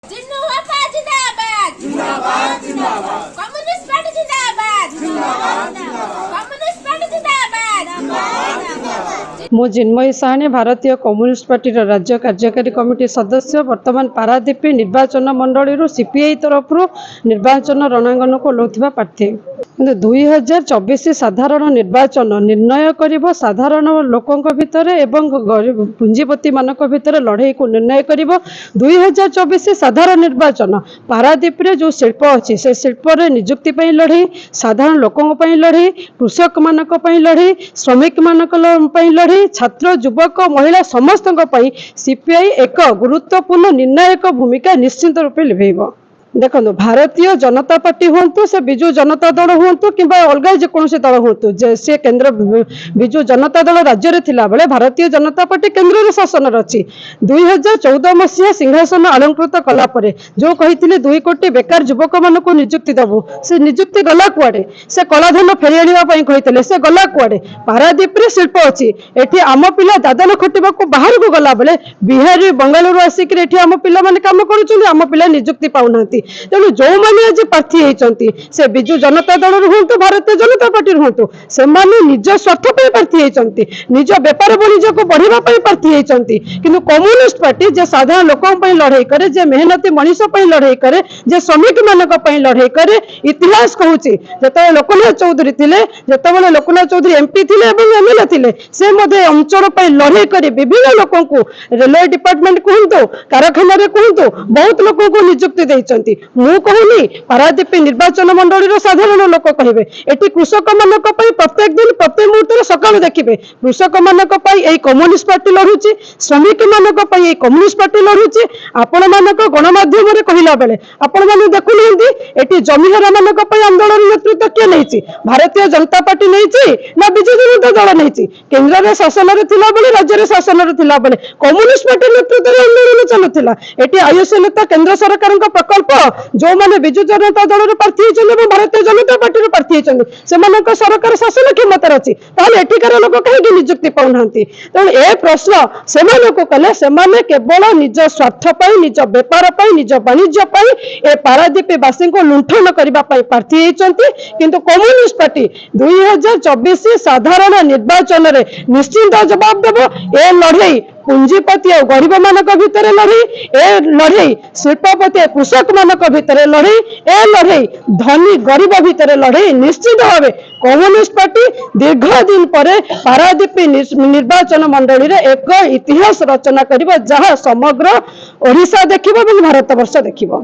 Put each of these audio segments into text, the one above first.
जिंदाबाद जिंदाबाद जिंदाबाद कम्युनिस्ट पार्टी जिंदाबाद जिंदाबाद कम्युनिस्ट पार्टी जिंदाबाद मु जिन्मयी साहनी भारतीय कम्युनिस्ट पार्टी राज्य कार्यकारी कमिटी सदस्य वर्तमान पारादीप निर्वाचन मंडली सीपीआई तरफ निर्वाचन रणांगन को ओह्लौथिबा प्रार्थी 2024 साधारण निर्वाचन निर्णय करिबो साधारण लोकंक भितरे एवं पुंजीपति मानक भितरे लड़ाई को निर्णय करिबो 2024 साधारण निर्वाचन पारादीप रे जो शिल्प अच्छी से शिल्प रे नियुक्ति पई लड़ाई साधारण लोकंक पई लड़ाई कृषक मानक पई लड़ाई श्रमिक मानक पई लड़ाई छात्र युवक महिला समस्तक पई सीपीआई एक गुरुत्वपूर्ण निर्णायक भूमिका निश्चित रूपे लिभेइबो। देखो भारतीय जनता पार्टी हूँ से विजु जनता दल हूँ कि अलग जेकोसी दल हूँ से केंद्र विजु जनता दल राज्य में थिला बेले भारतीय जनता पार्टी केंद्र में शासन अच्छी 2014 मसीहा सिंहासन अलंकृत कलापर जो कही 2 कोटी बेकार युवक मान नियुक्ति देवु से नियुक्ति गला कुआड़े से कलाधन फेरी आने कहते से गला कुआड़े पारादीप शिल्प अच्छी एठी आम पिला दादन खटिबा बाहर को गला बेले बिहार बंगालुरु आसिक आम पिला माने काम करुछन्ति आम पिला नियुक्ति पाउनांती तेणु जो मैंने आज प्रार्थी होती से विजु जनता दल हूँ भारतीय जनता पार्टी हूँ से निज स्वार्थ प्रार्थी होती निज बेपार वाणिज्य को बढ़ावाई प्रार्थी होती कि कम्युनिस्ट पार्टी जे साधारण लोक लड़ाई करे जे मेहनती मनीष लड़ाई करे जे श्रमिक मानक लड़ाई करे इतिहास कहूँ जो लोकनाथ चौधरी थे जो लोकनाथ चौधरी एमपी थे एमएलए थे से अंचल लड़ाई कर विभिन्न लोक रेलवे डिपार्टमेंट कहतु कारखाना कहतु बहुत लोक नियुक्ति देती मु कहूनी पारादीप निर्वाचन मंडली साधारण लोक कहे एटी कृषक मानक प्रत्येक दिन प्रत्येक मुहूर्त सकाल देखिए कृषक मानक कम्युनिस्ट पार्टी लड़ुची श्रमिक मानक कम्युनिस्ट पार्टी लड़ुची आपण मानक गणमाध्यम कहला बेले आपण मैंने देखुना जमीहर मानक आंदोलन नेतृत्व किए नहीं भारतीय जनता पार्टी नहीं ना विजु जनता दल नहीं केन्द्र में शासन में राज्य में शासन में कम्युनिस्ट पार्टी नेतृत्व आंदोलन चलुला ये आयुष नेता केन्द्र सरकार प्रकल्प जो मैंने विजु जनता दल प्रार्थी होती भारतीय जनता पार्टी प्रार्थी होती सरकार शासन क्षमता अच्छी एठिकार लोक कहीं नियुक्ति पाऊना तेणु ए प्रश्न से कले से केवल निज स्वार्थ निज बेपार निज वाणिज्य ए पारादीपवासी को लुंठन करने प्रार्थी होती किंतु कम्युनिस्ट पार्टी 2024 साधारण निर्वाचन में निश्चिंत जवाब देव ए लड़ाई पुंजीपति और गरीब मानक भितर लड़ाई ए लड़ाई शिल्पपति कृषक मानक भितर लड़ाई ए लड़ाई धनी गरीब भितर लड़ाई निश्चित भाव कम्युनिस्ट पार्टी दीर्घ दिन पर पारादीप निर्वाचन मंडली रे एक इतिहास रचना करिबो जहाँ समग्र ओडिशा देखिबो और भारत वर्ष देखिबो।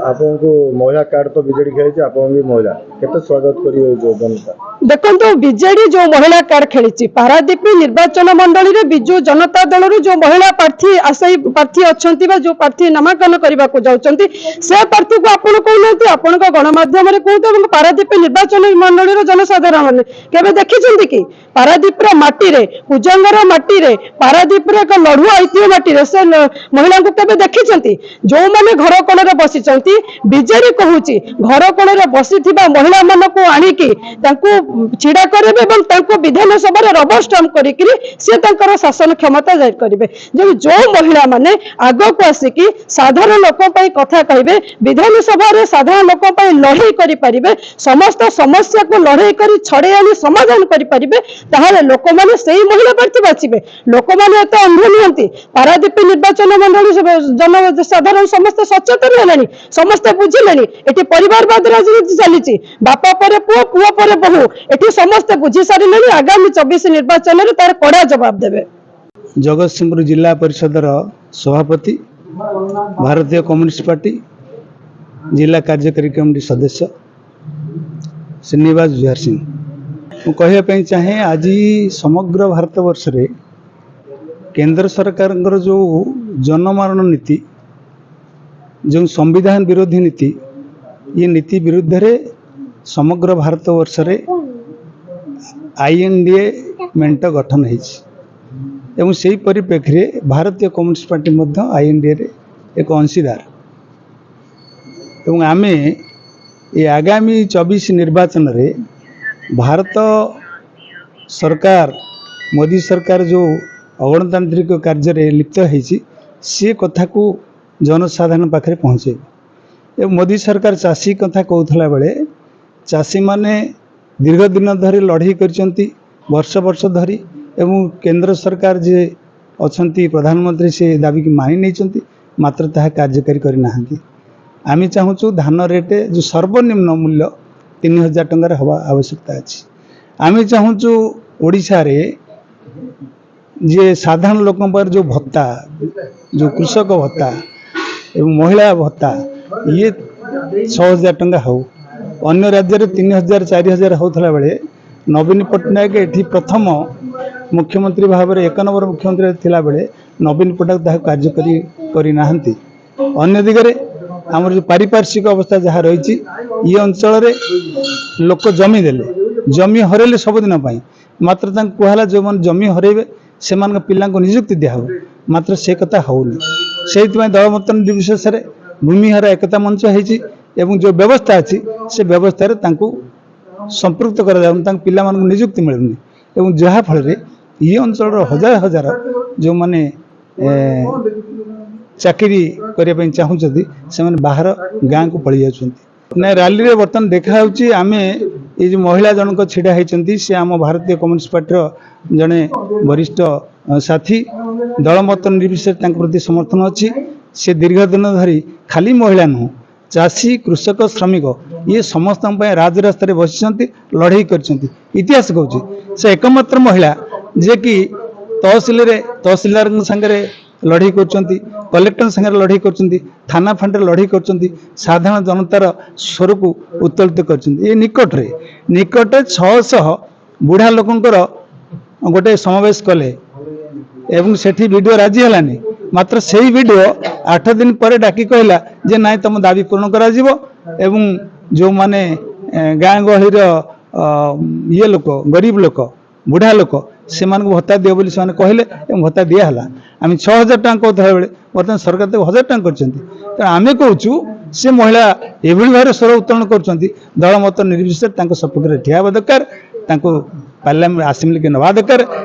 आपनको महिला कार्ड तो बीजेडी खेली आपन भी महिला केते स्वागत करियो जो जनता देखो बीजेडी जो महिला कार्ड खेली पारादीप निर्वाचन मंडली रे विजु जनता दल जो महिला प्रार्थी आशायी प्रार्थी अच्छा जो प्रार्थी नामांकन करने को जाउछंती से प्रार्थी को आपन कहते आपण गणमाध्यम कहते पारादीप निर्वाचन मंडली जनसाधारण केवे देखी कि पारादीप माटी रे कुजंगर माटी रे पारादीप एक लड़ुआ ऐतिह्य माटी रे से महिला को केवे देखी जो मैंने घर कोण रे बसी बीजेडी कहूँ घर कोण रे बसी महिला मान को आणिकी छिड़ा करेंगे विधानसभा रबर स्टाम्प कर शासन क्षमता जाहिर करेंगे जो महिला माने आग को आसिकी साधारण लोक कथा कहे विधानसभा साधारण लोक लड़ाई करें समस्त समस्या को लड़ाई कर छड़े आनी समाधान करेंगे ताहले लोक मैंने से ही महिला प्रार्थी बाछिबे लोक मैंने एत अंध नुहति पारादीप निर्वाचन मंडली जनसाधारण समस्त सचेतन हेलेनी समस्त बुझिले ये परिवारवाद राजनीति चली बापा पर पुओ पुओ पर बहु ये समस्त बुझी सारे आगामी 24 निर्वाचन में तार कड़ा जवाब देवे। जगतसिंहपुर जिला परिषद सभापति भारतीय कम्युनिस्ट पार्टी जिला कार्यकारी कमिटी सदस्य श्रीनिवास जुहार सिंह कहवाई चाहे आज समग्र भारत वर्ष रे केंद्र सरकार जो जनमारण नीति जो संविधान विरोधी नीति ये नीति विरुद्ध रे समग्र भारत वर्ष रे INDA मेंट गठन एवं से परिप्रेक्षी भारतीय कम्युनिस्ट पार्टी मध्य INDA रे एक अंशीदार एवं आमे ये आगामी 24 निर्वाचन रे भारत सरकार मोदी सरकार जो अगणतांत्रिक कार्य लिप्त है सी कथा को जनसाधारण पाखे पहुँचे मोदी सरकार चाषी कथा कहूला बेले चाषी माने दीर्घ दिन धरी लड़ाई कर वर्ष वर्ष धरी एवं केंद्र सरकार जे अच्छा प्रधानमंत्री से दाबी की मानि नहीं मात्र ताहा कार्यकारी करना आम चाहूँ धान रेट जो सर्वनिम्न मूल्य 3000 टंकार हवा आवश्यकता अच्छी आम चाहूँ ओडिशा रे जे साधारण लोकों पर जो भत्ता जो कृषक भत्ता एवं महिला भत्ता ये 6000 टंका हो अन्य राज्य में 3000 4000 होता बेले नवीन पट्टनायक एठी प्रथम मुख्यमंत्री भाव में 1 नंबर मुख्यमंत्री थिला बेले नवीन पट्टनायक ताहा कार्यकारी करना अन्य दिगरे आमर जो पारिपार्श्विक अवस्था जहाँ रही ये अंचल रे लोक जमी देले जमी हरेले सबुदिन मात्र कहला जो मैंने जमी हरेबे से पिला निजुक्ति दिया मात्र से कथा होनी से दलमतन दिवस भूमिहार एकता मंच होती जो व्यवस्था अच्छी से व्यवस्था संपृक्त कर पिला निजुक्ति मिलूनी एवं जहाँफल ये अंचल हजार हजार जो मैंने चाकरी करने चाहूँगी से बाहर गाँव को पलि जा रैली रे बर्तमान देखा आम ये जो महिला जनक छिड़ा होती सी आम भारतीय कम्युनिस्ट पार्टी जड़े वरिष्ठ साथी दलमत निर्विशेष प्रति समर्थन अच्छी से दीर्घ दिन धरी खाली महिला नुह चाषी कृषक श्रमिक ये समस्त राजरास्तार बसी लड़ाई कर इतिहास कहूँ से एकमात्र महिला जे कि तहसिलदार संगे लड़ाई कर कलेक्टर संगे लड़ाई कर थाना फांडे लड़ाई कर साधारण जनतार स्वर को उत्तोलित कर निकट 600 बुढ़ा लोकंकर गोटे समावेश कले एवं सेठी वीडियो राजी हलानी मात्र से ही वीडियो 8 दिन पर डाकी कहला जे नाई तुम दाबी पूर्ण करा जीवो एवं जो माने गाँ गहलीर ये लोक गरीब लोक बुढ़ा लोक से भत्ता दियो बोली से कहले भत्ता दिहला आम 6000 टंका कहता बेले बर्तमान सरकार तो 1000 टंका कर आम कहूँ से महिला ये भाव स्वर उत्तोलन कर दलमत निर्विशेष सपक्ष ठिया दरकार पार्लियामेंट आसेम्बली के नवा दरकार